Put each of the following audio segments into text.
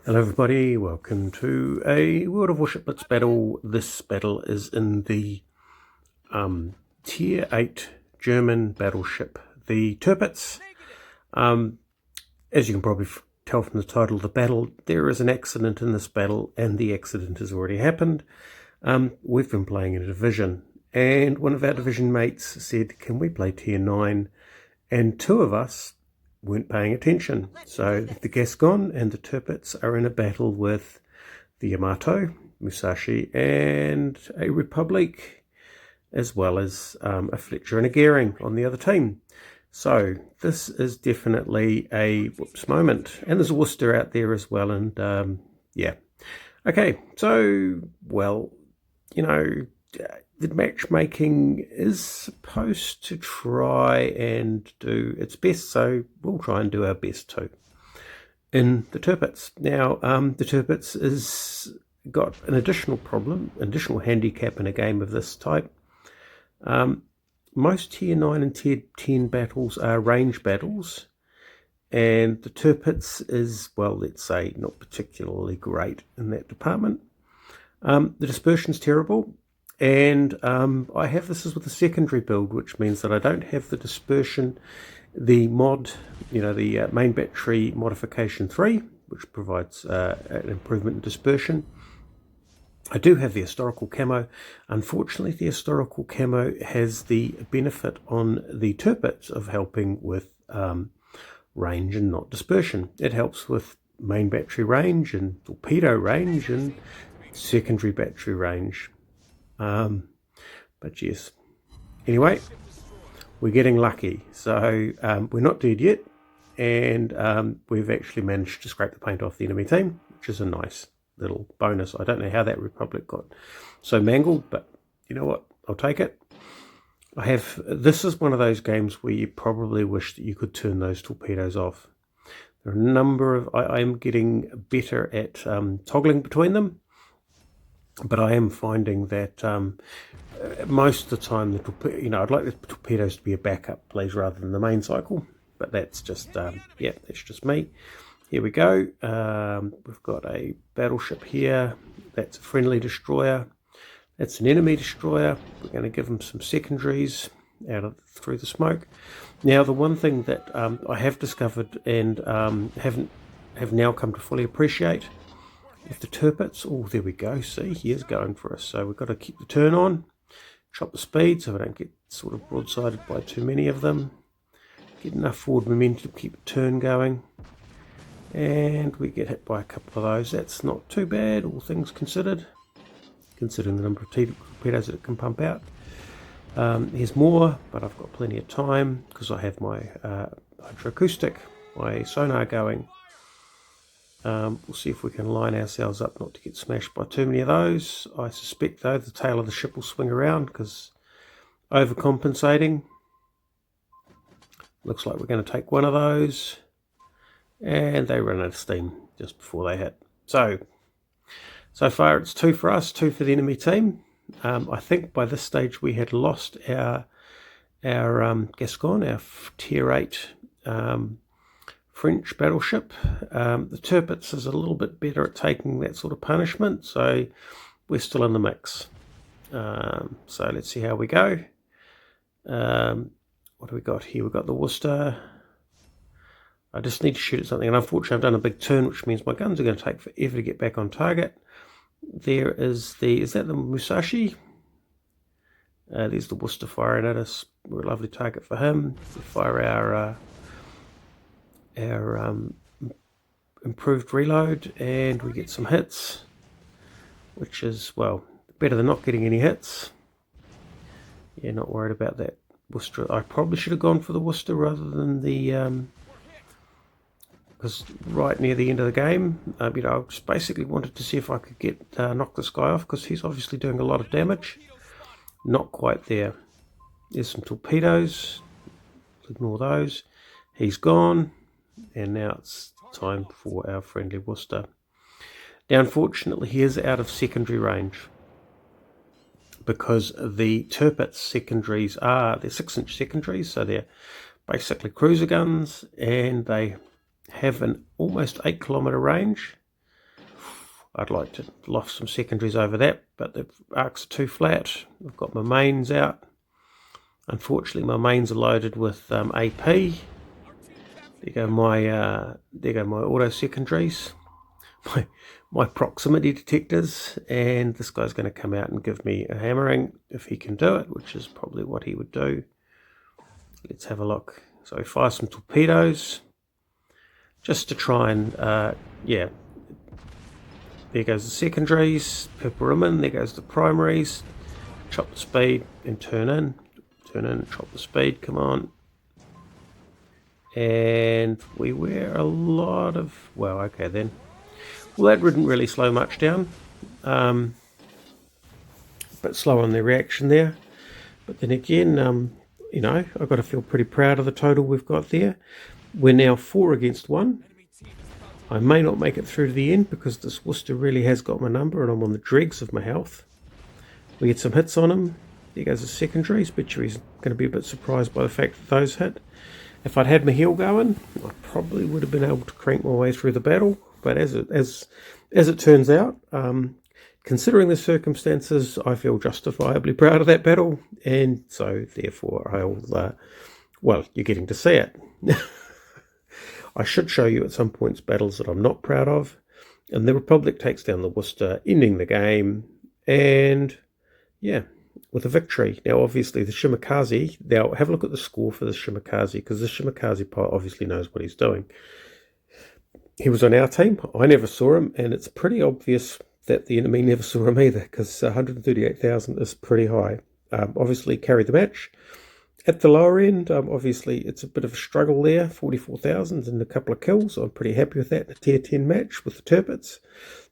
Hello everybody, welcome to a World of Warship Blitz battle. This battle is in the Tier 8 German battleship, the Tirpitz. As you can probably tell from the title of the battle, there is an accident in this battle, and the accident has already happened. We've been playing in a division, and one of our division mates said, can we play Tier 9? And two of us weren't paying attention. So the Gascon and the Tirpitz are in a battle with the Yamato, Musashi, and a Republic, as well as a Fletcher and a Goering on the other team. So this is definitely a whoops moment. And there's a Worcester out there as well. And yeah. Okay, so, well, you know, the matchmaking is supposed to try and do its best, so we'll try and do our best too in the Tirpitz. Now, the Tirpitz has got an additional problem, additional handicap in a game of this type. Most Tier 9 and Tier 10 battles are range battles, and the Tirpitz is, well, let's say, not particularly great in that department. The dispersion's terrible. And I have this with a secondary build, which means that I don't have the dispersion, the mod, the main battery modification 3, which provides an improvement in dispersion. I do have the historical camo. Unfortunately, the historical camo has the benefit on the Tirpitz of helping with range and not dispersion. It helps with main battery range and torpedo range and secondary battery range. But yes, anyway, we're getting lucky. So we're not dead yet, and we've actually managed to scrape the paint off the enemy team, which is a nice little bonus. I don't know how that Republic got so mangled, but you know what, I'll take it. This is one of those games where you probably wish that you could turn those torpedoes off. There are a number of, I am getting better at toggling between them. But I am finding that most of the time, I'd like the torpedoes to be a backup, please, rather than the main cycle. But that's just, yeah, that's just me. Here we go. We've got a battleship here. That's a friendly destroyer. That's an enemy destroyer. We're going to give them some secondaries through the smoke. Now, the one thing that I have discovered and have now come to fully appreciate with the Tirpitz, oh, there we go, see, he is going for us. So we've got to keep the turn on, chop the speed so we don't get sort of broadsided by too many of them. Get enough forward momentum to keep the turn going. And we get hit by a couple of those. That's not too bad, all things considered, considering the number of torpedoes that it can pump out. Here's more, but I've got plenty of time because I have my hydroacoustic, my sonar going. We'll see if we can line ourselves up not to get smashed by too many of those. I suspect, though, the tail of the ship will swing around because overcompensating. Looks like we're going to take one of those. And they run out of steam just before they hit. So far it's 2 for us, 2 for the enemy team. I think by this stage we had lost our Gascon, our Tier 8 French battleship. The Tirpitz is a little bit better at taking that sort of punishment, so we're still in the mix. So let's see how we go. What do we got here? We've got the Worcester. I just need to shoot at something, and unfortunately I've done a big turn, which means my guns are going to take forever to get back on target. There is is that the Musashi? There's the Worcester firing at us. We're a lovely target for him. We fire our improved reload, and we get some hits, which is, well, better than not getting any hits. Yeah, not worried about that Worcester. I probably should have gone for the Worcester rather than the because right near the end of the game, I just basically wanted to see if I could get knock this guy off, because he's obviously doing a lot of damage. Not quite there. There's some torpedoes. Ignore those. He's gone. And now it's time for our friendly Worcester. Now, unfortunately, he is out of secondary range because the Tirpitz secondaries they're 6-inch secondaries, so they're basically cruiser guns, and they have an almost 8-kilometer range. I'd like to loft some secondaries over that, but the arcs are too flat. I've got my mains out. Unfortunately, my mains are loaded with AP. There go my auto secondaries, my proximity detectors, and this guy's going to come out and give me a hammering if he can do it, which is probably what he would do. Let's have a look. So fire some torpedoes, just to try and yeah. There goes the secondaries, pepper them in. There goes the primaries. Chop the speed and turn in, chop the speed. Come on. And we wear a lot of, well, okay then. Well, that didn't really slow much down. But slow on the reaction there. But then again, you know, I've got to feel pretty proud of the total we've got there. We're now 4 against 1. I may not make it through to the end because this Worcester really has got my number and I'm on the dregs of my health. We get some hits on him. There goes the secondaries. Bet you he's going to be a bit surprised by the fact that those hit. If I'd had my heel going, I probably would have been able to crank my way through the battle. But as it turns out, considering the circumstances, I feel justifiably proud of that battle, and so therefore I'll. Well, you're getting to see it. I should show you at some points battles that I'm not proud of, and the Republic takes down the Worcester, ending the game, and yeah, with a victory. Now, obviously, the Shimakaze. Now, have a look at the score for the Shimakaze, because the Shimakaze pilot obviously knows what he's doing. He was on our team. I never saw him, and it's pretty obvious that the enemy never saw him either, because 138,000 is pretty high. Obviously, carried the match. At the lower end, obviously, it's a bit of a struggle there. 44,000 and a couple of kills. I'm pretty happy with that. A tier 10 match with the Tirpitz.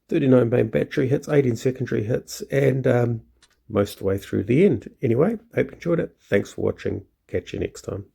39 main battery hits, 18 secondary hits, and most of the way through the end. Anyway, hope you enjoyed it. Thanks for watching. Catch you next time.